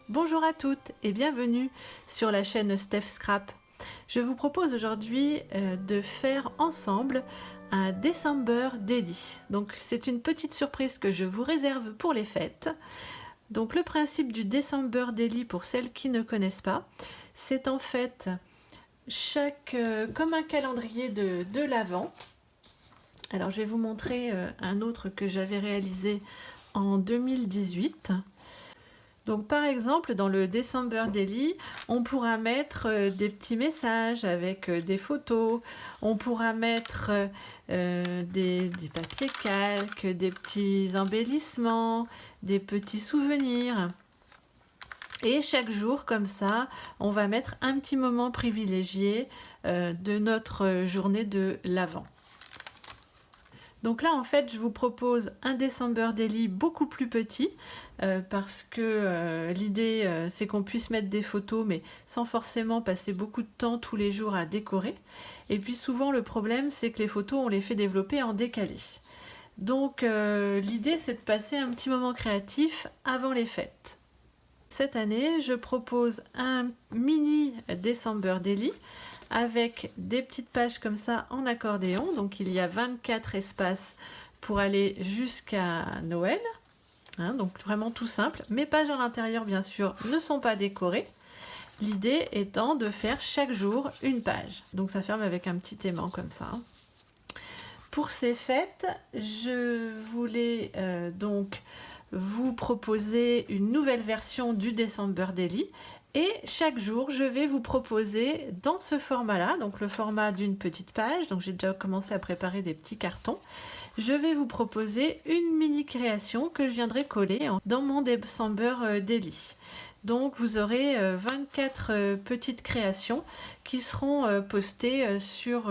Bonjour à toutes et bienvenue sur la chaîne Steph Scrap. Je vous propose aujourd'hui de faire ensemble un December Daily. Donc c'est une petite surprise que je vous réserve pour les fêtes. Donc le principe du December Daily, pour celles qui ne connaissent pas, c'est en fait comme un calendrier de l'Avent. Alors je vais vous montrer un autre que j'avais réalisé en 2018. Donc par exemple, dans le December Daily, on pourra mettre des petits messages avec des photos, on pourra mettre des papiers calques, des petits embellissements, des petits souvenirs. Et chaque jour, comme ça, on va mettre un petit moment privilégié de notre journée de l'Avent. Donc là, en fait, je vous propose un December Daily beaucoup plus petit parce que l'idée, c'est qu'on puisse mettre des photos, mais sans forcément passer beaucoup de temps tous les jours à décorer. Et puis souvent, le problème, c'est que les photos, on les fait développer en décalé. Donc l'idée, c'est de passer un petit moment créatif avant les fêtes. Cette année, je propose un mini December Daily avec des petites pages comme ça en accordéon. Donc il y a 24 espaces pour aller jusqu'à Noël. Donc vraiment tout simple. Mes pages à l'intérieur, bien sûr, ne sont pas décorées. L'idée étant de faire chaque jour une page. Donc ça ferme avec un petit aimant comme ça. Pour ces fêtes, je voulais donc vous proposer une nouvelle version du December Daily. Et chaque jour, je vais vous proposer dans ce format-là, donc le format d'une petite page, donc j'ai déjà commencé à préparer des petits cartons, je vais vous proposer une mini création que je viendrai coller dans mon December Daily. Donc vous aurez 24 petites créations qui seront postées sur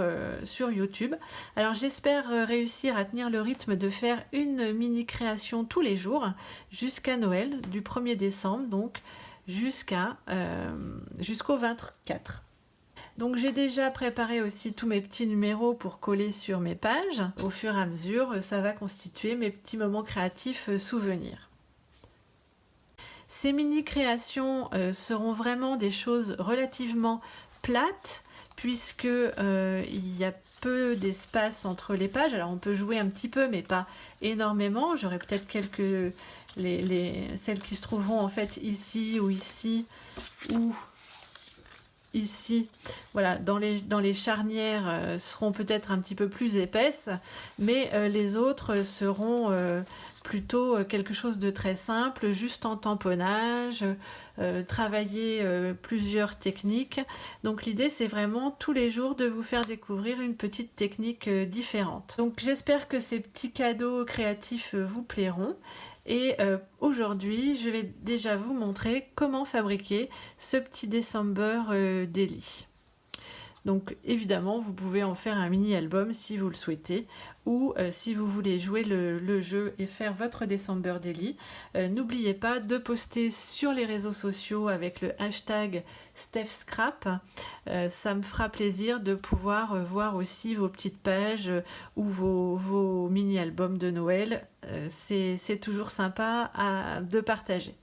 YouTube. Alors j'espère réussir à tenir le rythme de faire une mini création tous les jours jusqu'à Noël, du 1er décembre, donc jusqu'au 24. Donc j'ai déjà préparé aussi tous mes petits numéros pour coller sur mes pages. Au fur et à mesure, ça va constituer mes petits moments créatifs souvenirs. Ces mini-créations seront vraiment des choses relativement plates puisque il y a peu d'espace entre les pages. Alors on peut jouer un petit peu mais pas énormément. J'aurai peut-être quelques celles qui se trouveront en fait ici ou ici ou ici, voilà, dans les charnières seront peut-être un petit peu plus épaisses, mais les autres seront plutôt quelque chose de très simple, juste en tamponnage, travailler plusieurs techniques. Donc l'idée, c'est vraiment tous les jours de vous faire découvrir une petite technique différente. Donc j'espère que ces petits cadeaux créatifs vous plairont. Et aujourd'hui, je vais déjà vous montrer comment fabriquer ce petit December Daily. Donc évidemment, vous pouvez en faire un mini-album si vous le souhaitez, ou si vous voulez jouer le jeu et faire votre December Daily, n'oubliez pas de poster sur les réseaux sociaux avec le hashtag StephScrap. Ça me fera plaisir de pouvoir voir aussi vos petites pages ou vos mini-albums de Noël. C'est toujours sympa de partager.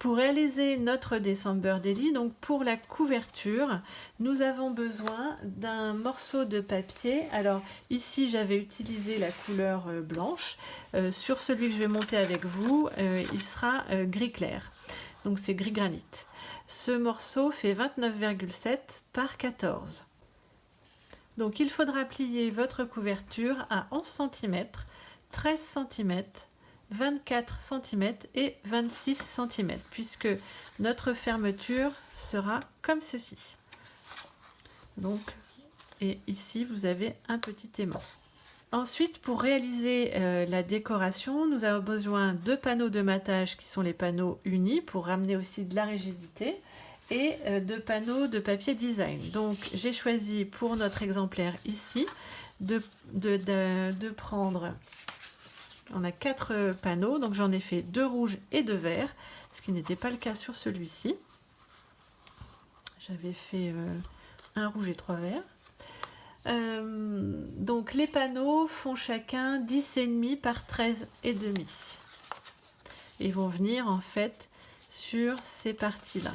Pour réaliser notre December Daily, donc pour la couverture, nous avons besoin d'un morceau de papier. Alors ici, j'avais utilisé la couleur blanche. Sur celui que je vais monter avec vous, il sera gris clair. Donc c'est gris granit. Ce morceau fait 29,7 par 14. Donc il faudra plier votre couverture à 11 cm, 13 cm, 24 cm et 26 cm, puisque notre fermeture sera comme ceci. Donc, et ici, vous avez un petit aimant. Ensuite, pour réaliser la décoration, nous avons besoin de panneaux de matage qui sont les panneaux unis pour ramener aussi de la rigidité et de panneaux de papier design. Donc, j'ai choisi pour notre exemplaire ici de prendre... On a 4 panneaux, donc j'en ai fait 2 rouges et 2 verts, ce qui n'était pas le cas sur celui-ci. J'avais fait un rouge et 3 verts. Donc les panneaux font chacun 10,5 par 13,5. Et vont venir en fait sur ces parties-là,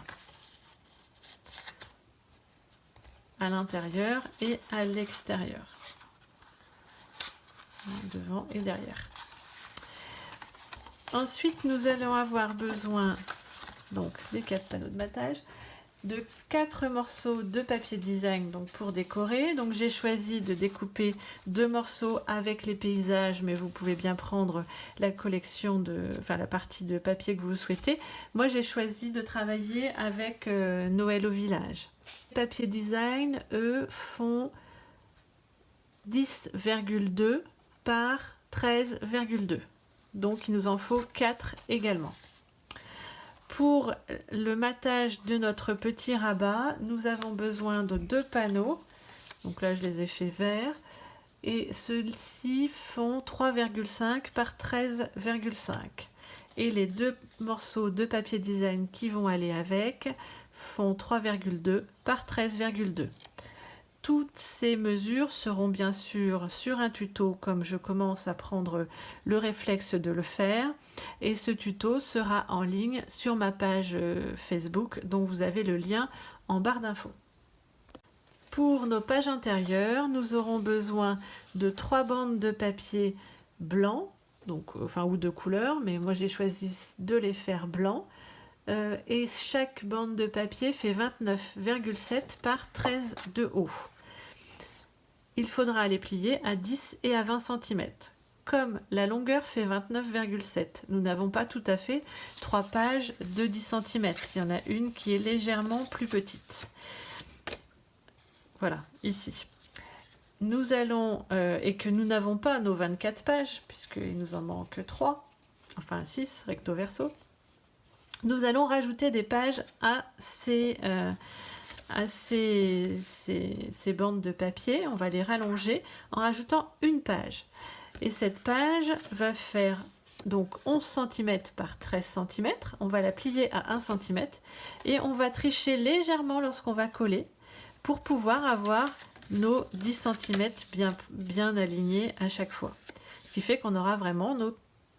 à l'intérieur et à l'extérieur, devant et derrière. Ensuite, nous allons avoir besoin donc des 4 panneaux de battage, de 4 morceaux de papier design donc pour décorer. Donc j'ai choisi de découper 2 morceaux avec les paysages, mais vous pouvez bien prendre la collection la partie de papier que vous souhaitez. Moi j'ai choisi de travailler avec Noël au village. Les papiers design, eux, font 10,2 par 13,2. Donc il nous en faut 4 également. Pour le matage de notre petit rabat, nous avons besoin de 2 panneaux. Donc là, je les ai fait verts. Et ceux-ci font 3,5 par 13,5. Et les 2 morceaux de papier design qui vont aller avec font 3,2 par 13,2. Toutes ces mesures seront bien sûr sur un tuto comme je commence à prendre le réflexe de le faire, et ce tuto sera en ligne sur ma page Facebook dont vous avez le lien en barre d'infos. Pour nos pages intérieures, nous aurons besoin de 3 bandes de papier blanc, ou de couleur, mais moi j'ai choisi de les faire blancs. Et chaque bande de papier fait 29,7 par 13 de haut. Il faudra les plier à 10 et à 20 cm. Comme la longueur fait 29,7, nous n'avons pas tout à fait 3 pages de 10 cm. Il y en a une qui est légèrement plus petite. Voilà, ici. Nous allons, et que nous n'avons pas nos 24 pages, puisqu'il nous en manque 3, enfin 6, recto verso. Nous allons rajouter des pages à ces bandes de papier. On va les rallonger en rajoutant une page. Et cette page va faire donc 11 cm par 13 cm. On va la plier à 1 cm et on va tricher légèrement lorsqu'on va coller pour pouvoir avoir nos 10 cm bien alignés à chaque fois. Ce qui fait qu'on aura vraiment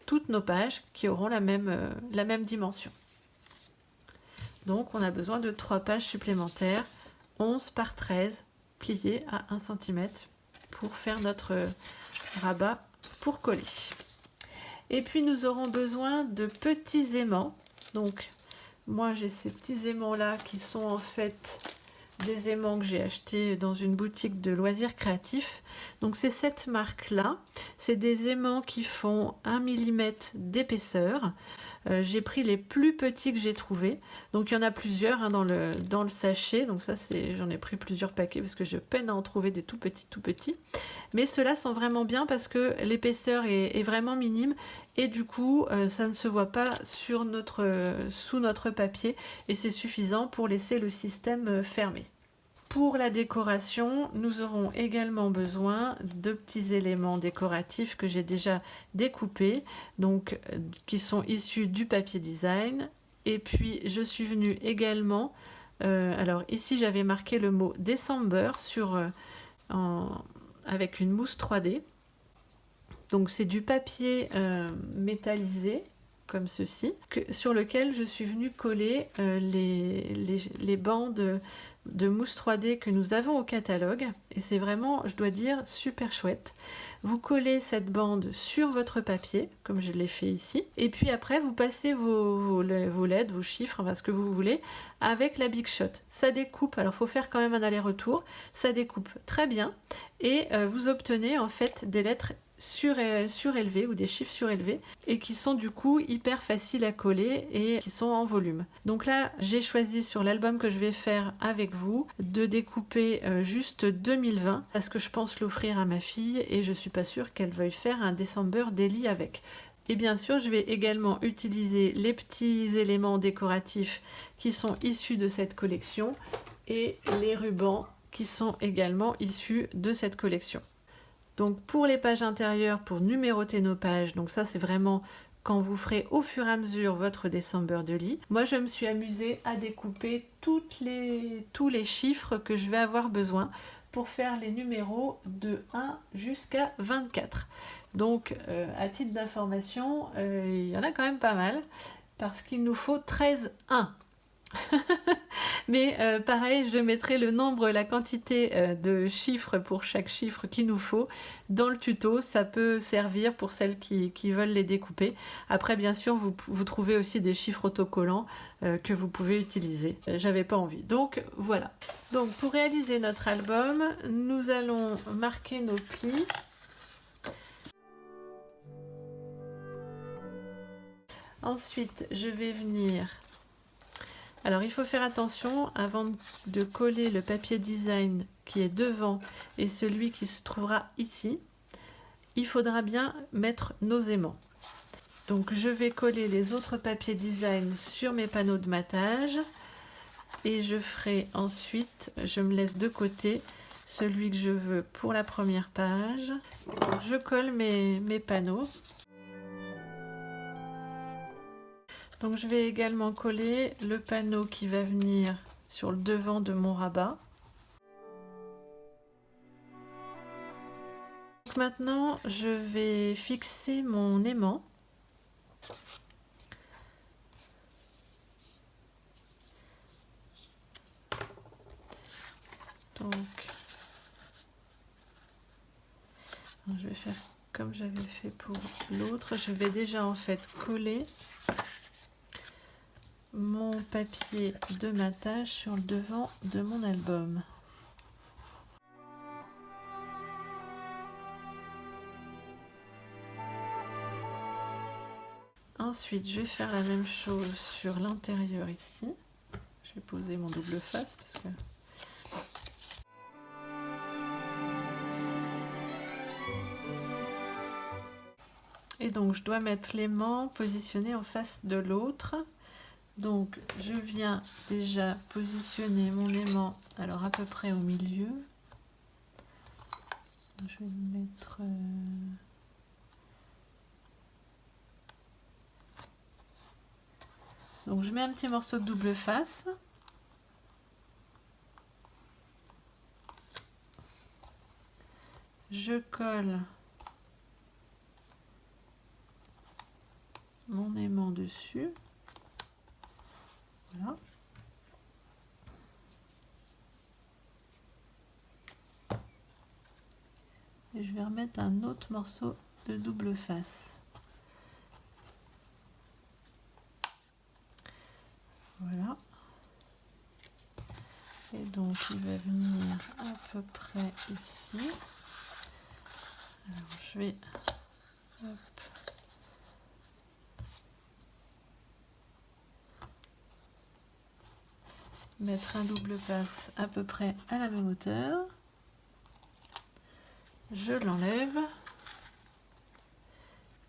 toutes nos pages qui auront la même dimension. Donc on a besoin de 3 pages supplémentaires, 11 par 13, pliées à 1 cm pour faire notre rabat pour coller. Et puis nous aurons besoin de petits aimants. Donc moi j'ai ces petits aimants là qui sont en fait des aimants que j'ai achetés dans une boutique de loisirs créatifs. Donc c'est cette marque là, c'est des aimants qui font 1 mm d'épaisseur. J'ai pris les plus petits que j'ai trouvés, donc il y en a plusieurs dans le sachet, donc ça j'en ai pris plusieurs paquets parce que je peine à en trouver des tout petits, mais ceux-là sont vraiment bien parce que l'épaisseur est vraiment minime et du coup ça ne se voit pas sous notre papier et c'est suffisant pour laisser le système fermé. Pour la décoration, nous aurons également besoin de petits éléments décoratifs que j'ai déjà découpés, donc qui sont issus du papier design. Et puis je suis venue également, alors ici j'avais marqué le mot December avec une mousse 3D. Donc c'est du papier métallisé comme ceci, sur lequel je suis venue coller les bandes de mousse 3D que nous avons au catalogue, et c'est vraiment, je dois dire, super chouette. Vous collez cette bande sur votre papier, comme je l'ai fait ici, et puis après vous passez vos LED, vos chiffres, enfin ce que vous voulez, avec la Big Shot. Ça découpe, alors il faut faire quand même un aller-retour, ça découpe très bien, et vous obtenez en fait des lettres surélevés ou des chiffres surélevés et qui sont du coup hyper faciles à coller et qui sont en volume. Donc là j'ai choisi sur l'album que je vais faire avec vous de découper juste 2020 parce que je pense l'offrir à ma fille et je suis pas sûre qu'elle veuille faire un December Daily avec. Et bien sûr je vais également utiliser les petits éléments décoratifs qui sont issus de cette collection et les rubans qui sont également issus de cette collection. Donc pour les pages intérieures, pour numéroter nos pages, donc ça c'est vraiment quand vous ferez au fur et à mesure votre December Daily. Moi je me suis amusée à découper tous les chiffres que je vais avoir besoin pour faire les numéros de 1 jusqu'à 24. Donc à titre d'information, il y en a quand même pas mal. parce qu'il nous faut 13,1. Mais pareil, je mettrai le nombre, la quantité de chiffres pour chaque chiffre qu'il nous faut dans le tuto. Ça peut servir pour celles qui veulent les découper. Après, bien sûr, vous trouvez aussi des chiffres autocollants que vous pouvez utiliser. J'avais pas envie. Donc voilà. Donc pour réaliser notre album, nous allons marquer nos plis. Ensuite, je vais venir... Alors il faut faire attention avant de coller le papier design qui est devant et celui qui se trouvera ici. Il faudra bien mettre nos aimants. Donc je vais coller les autres papiers design sur mes panneaux de matage et je ferai ensuite, je me laisse de côté celui que je veux pour la première page. Donc, je colle mes panneaux. Donc je vais également coller le panneau qui va venir sur le devant de mon rabat. Donc maintenant, je vais fixer mon aimant. Donc, je vais faire comme j'avais fait pour l'autre. Je vais déjà en fait coller mon papier de matage sur le devant de mon album. Ensuite, je vais faire la même chose sur l'intérieur ici. Je vais poser mon double face parce que... Et donc, je dois mettre l'aimant positionné en face de l'autre. Donc, je viens déjà positionner mon aimant, alors à peu près au milieu. Je vais le mettre... Donc, je mets un petit morceau de double face. Je colle mon aimant dessus. Voilà. Et je vais remettre un autre morceau de double face. Voilà. Et donc il va venir à peu près ici. Alors je vais mettre un double face à peu près à la même hauteur. Je l'enlève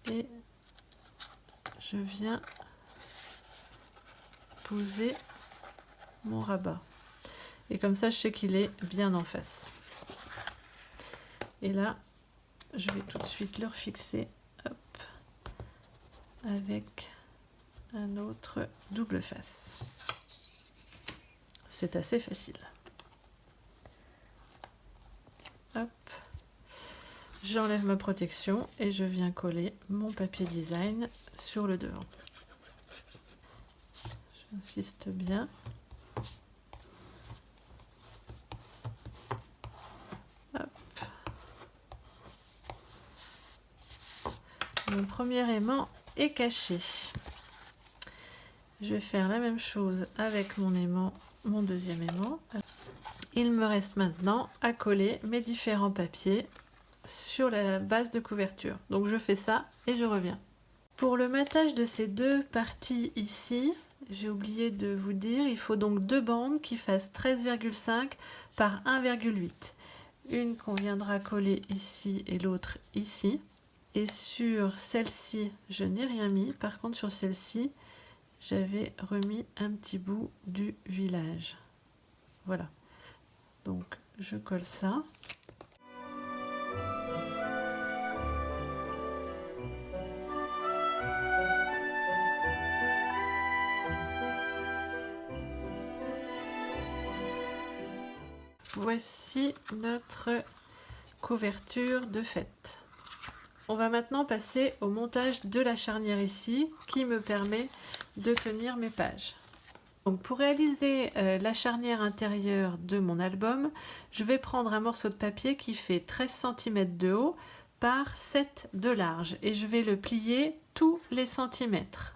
et je viens poser mon rabat. Et comme ça, je sais qu'il est bien en face. Et là, je vais tout de suite le refixer, hop, avec un autre double face. C'est assez facile. Hop. J'enlève ma protection et je viens coller mon papier design sur le devant. J'insiste bien. Hop. Mon premier aimant est caché. Je vais faire la même chose avec mon aimant, mon deuxième aimant. Il me reste maintenant à coller mes différents papiers sur la base de couverture. Donc je fais ça et je reviens. Pour le matage de ces deux parties ici, j'ai oublié de vous dire, il faut donc deux bandes qui fassent 13,5 par 1,8. Une qu'on viendra coller ici et l'autre ici. Et sur celle-ci, je n'ai rien mis. Par contre, sur celle-ci, j'avais remis un petit bout du village. Voilà. Donc, je colle ça. Voici notre couverture de fête. On va maintenant passer au montage de la charnière ici, qui me permet de tenir mes pages. Donc pour réaliser la charnière intérieure de mon album, je vais prendre un morceau de papier qui fait 13 cm de haut par 7 de large et je vais le plier tous les centimètres.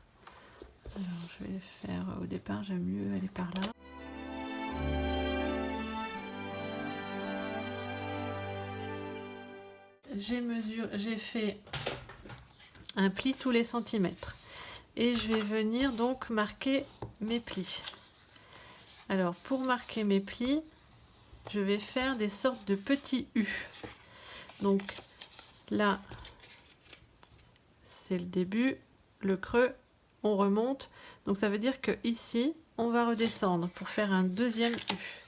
Alors je vais faire au départ, j'aime mieux aller par là. J'ai fait un pli tous les centimètres et je vais venir donc marquer mes plis. Alors pour marquer mes plis, je vais faire des sortes de petits U. Donc là, c'est le début, le creux, on remonte. Donc ça veut dire que ici, on va redescendre pour faire un deuxième U.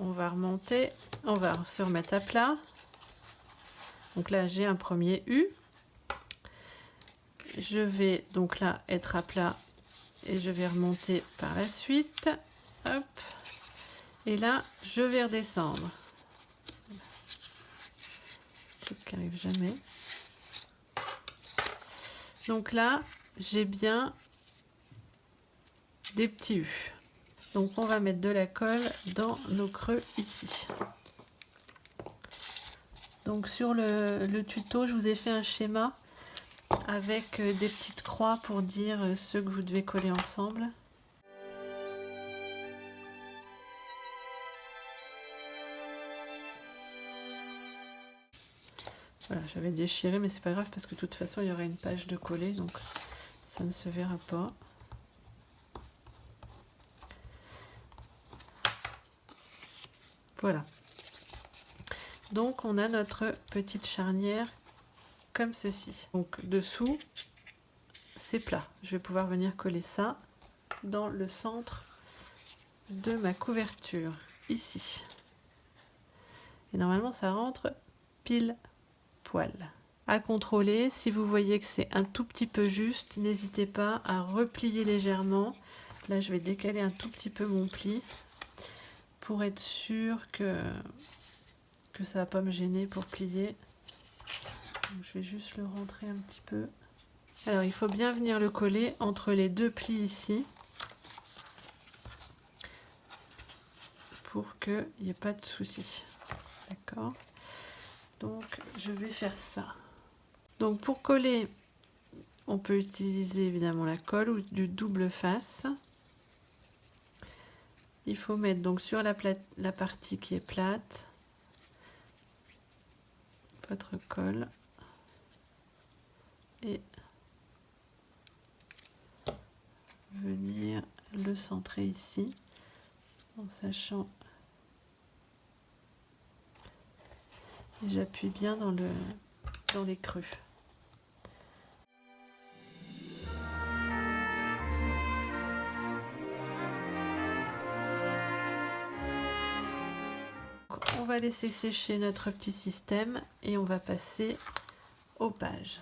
On va remonter, on va se remettre à plat. Donc là, j'ai un premier U. Je vais donc là être à plat et je vais remonter par la suite. Hop. Et là, je vais redescendre. Truc qui arrive jamais. Donc là, j'ai bien des petits U. Donc on va mettre de la colle dans nos creux ici. Donc sur le tuto, je vous ai fait un schéma avec des petites croix pour dire ceux que vous devez coller ensemble. Voilà, j'avais déchiré, mais c'est pas grave parce que de toute façon il y aura une page de coller, donc ça ne se verra pas. Voilà. Donc on a notre petite charnière comme ceci. Donc dessous, c'est plat. Je vais pouvoir venir coller ça dans le centre de ma couverture, ici. Et normalement ça rentre pile poil. À contrôler, si vous voyez que c'est un tout petit peu juste, n'hésitez pas à replier légèrement. Là je vais décaler un tout petit peu mon pli pour être sûr que ça va pas me gêner pour plier. Donc, je vais juste le rentrer un petit peu. Alors il faut bien venir le coller entre les deux plis ici pour qu'il n'y ait pas de souci. D'accord? Donc je vais faire ça. Donc pour coller, on peut utiliser évidemment la colle ou du double face. Il faut mettre donc sur la partie qui est plate votre colle et venir le centrer ici en sachant, et j'appuie bien dans les creux. On va laisser sécher notre petit système et on va passer aux pages.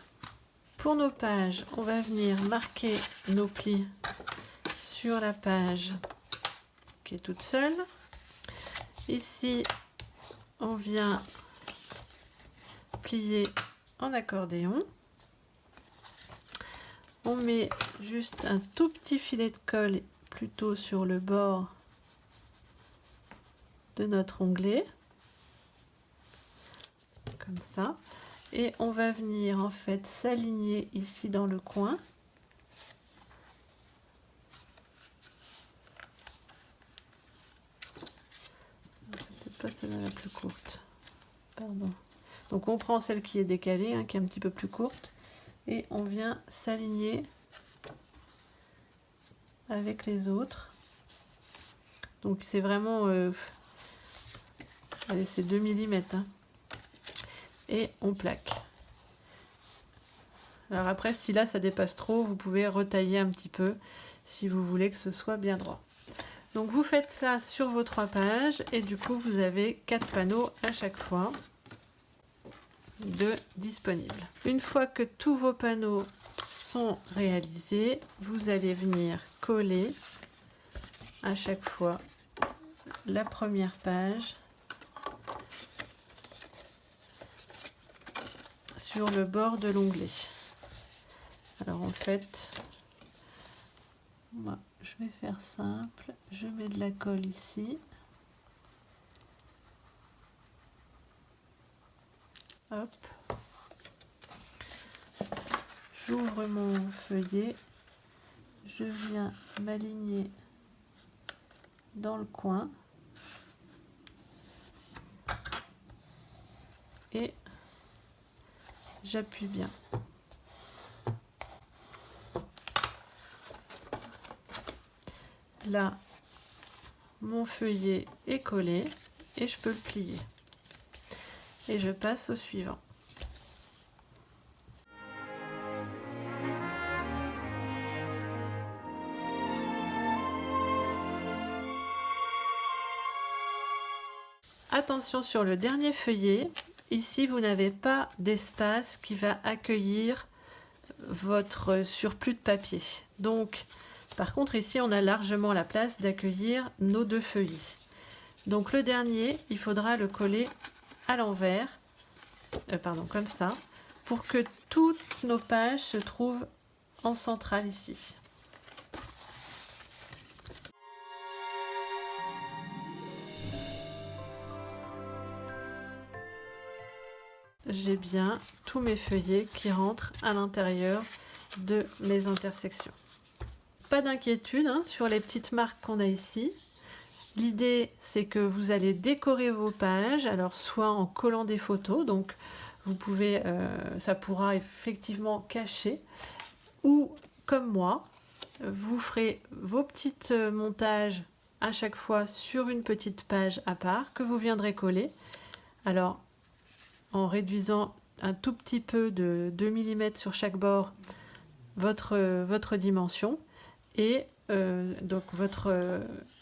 Pour nos pages, on va venir marquer nos plis sur la page qui est toute seule. Ici, on vient plier en accordéon. On met juste un tout petit filet de colle plutôt sur le bord de notre onglet, comme ça. Et on va venir en fait s'aligner ici dans le coin. C'est peut-être pas celle-là la plus courte. Pardon. Donc on prend celle qui est décalée, hein, qui est un petit peu plus courte, et on vient s'aligner avec les autres. Donc c'est vraiment, allez, c'est 2 mm. Hein. Et on plaque. Alors après, si là ça dépasse trop, vous pouvez retailler un petit peu si vous voulez que ce soit bien droit. Donc vous faites ça sur vos 3 pages et du coup vous avez 4 panneaux à chaque fois de disponibles. Une fois que tous vos panneaux sont réalisés, vous allez venir coller à chaque fois la première page sur le bord de l'onglet. Alors en fait, moi je vais faire simple, je mets de la colle ici. Hop. J'ouvre mon feuillet, je viens m'aligner dans le coin et j'appuie bien. Là, mon feuillet est collé et je peux le plier. Et je passe au suivant. Attention sur le dernier feuillet, ici vous n'avez pas d'espace qui va accueillir votre surplus de papier. Donc, par contre ici on a largement la place d'accueillir nos deux feuillets. Donc le dernier, il faudra le coller à l'envers, comme ça, pour que toutes nos pages se trouvent en centrale ici. J'ai bien tous mes feuillets qui rentrent à l'intérieur de mes intersections. Pas d'inquiétude hein, sur les petites marques qu'on a ici. L'idée, c'est que vous allez décorer vos pages, alors soit en collant des photos, donc vous pouvez, ça pourra effectivement cacher, ou comme moi, vous ferez vos petits montages à chaque fois sur une petite page à part que vous viendrez coller. Alors, en réduisant un tout petit peu de 2 mm sur chaque bord votre dimension et donc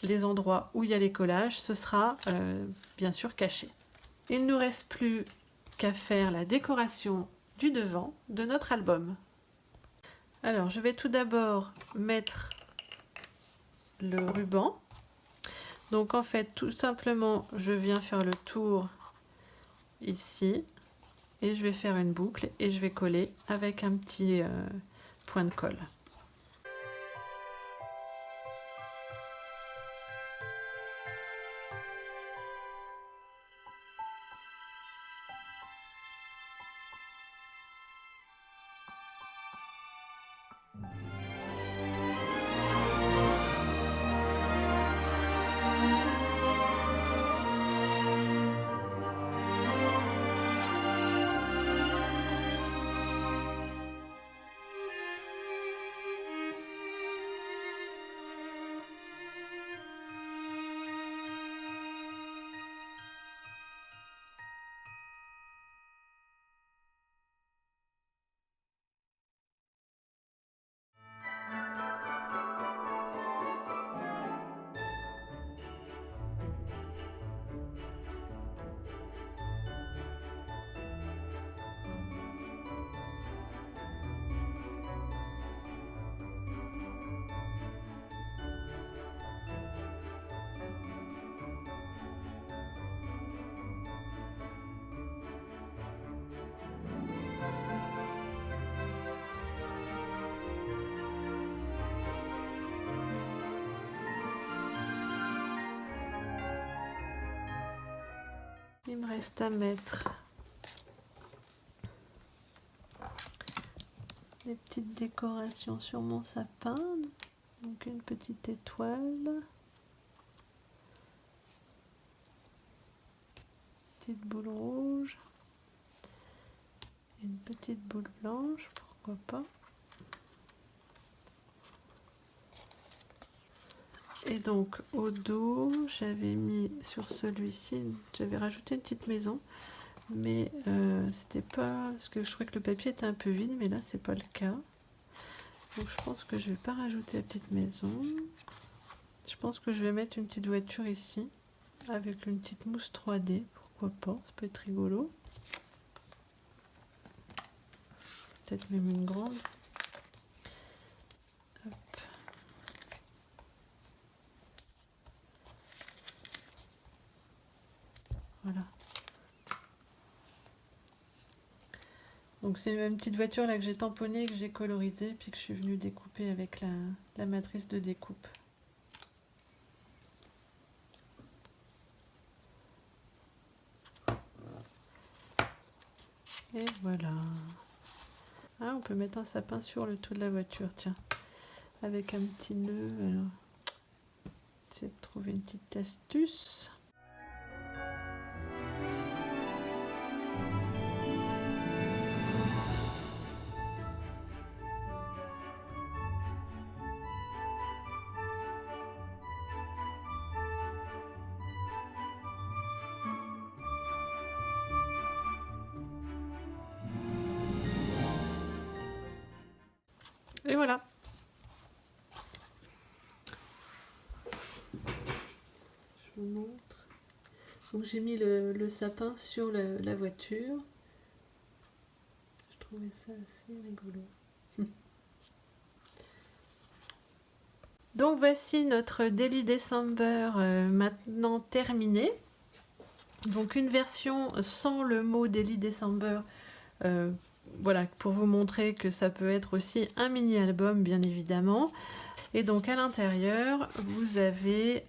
les endroits où il y a les collages, ce sera bien sûr caché. Il ne nous reste plus qu'à faire la décoration du devant de notre album. Alors je vais tout d'abord mettre le ruban. Donc en fait tout simplement je viens faire le tour ici et je vais faire une boucle et je vais coller avec un petit point de colle. Il me reste à mettre des petites décorations sur mon sapin. Donc une petite étoile, petite boule rouge, une petite boule blanche, pourquoi pas. Et donc au dos, j'avais mis sur celui-ci, j'avais rajouté une petite maison, mais c'était pas, parce que je trouvais que le papier était un peu vide, mais là c'est pas le cas. Donc je pense que je vais pas rajouter la petite maison. Je pense que je vais mettre une petite voiture ici, avec une petite mousse 3D, pourquoi pas, ça peut être rigolo. Peut-être même une grande. Hop. Voilà. Donc c'est une petite voiture là que j'ai tamponnée, que j'ai colorisée, puis que je suis venue découper avec la matrice de découpe. Et voilà. Ah, on peut mettre un sapin sur le toit de la voiture, tiens. Avec un petit nœud. Alors, j'essaie de trouver une petite astuce. Et voilà. Je vous montre. Donc j'ai mis le sapin sur la voiture. Je trouvais ça assez rigolo. Donc voici notre Daily December maintenant terminé. Donc une version sans le mot Daily December. Voilà, pour vous montrer que ça peut être aussi un mini-album, bien évidemment. Et donc à l'intérieur, vous avez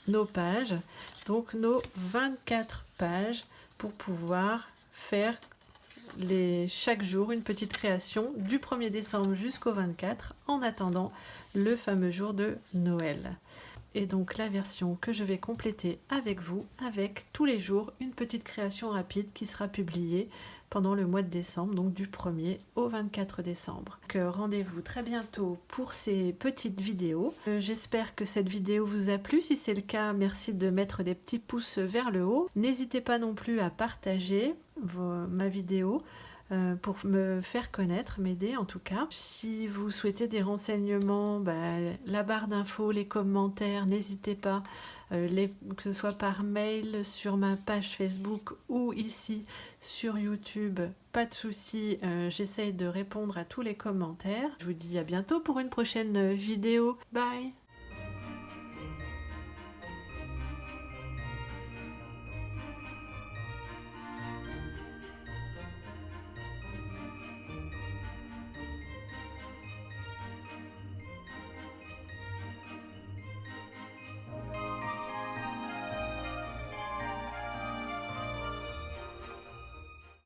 nos pages, donc nos 24 pages pour pouvoir faire chaque jour une petite création du 1er décembre jusqu'au 24 en attendant le fameux jour de Noël. Et donc la version que je vais compléter avec vous, avec tous les jours une petite création rapide qui sera publiée pendant le mois de décembre, donc du 1er au 24 décembre. Rendez-vous très bientôt pour ces petites vidéos. J'espère que cette vidéo vous a plu. Si c'est le cas, merci de mettre des petits pouces vers le haut. N'hésitez pas non plus à partager ma vidéo pour me faire connaître, m'aider en tout cas. Si vous souhaitez des renseignements, la barre d'infos, les commentaires, n'hésitez pas, que ce soit par mail sur ma page Facebook ou ici sur YouTube, pas de souci, j'essaye de répondre à tous les commentaires. Je vous dis à bientôt pour une prochaine vidéo. Bye!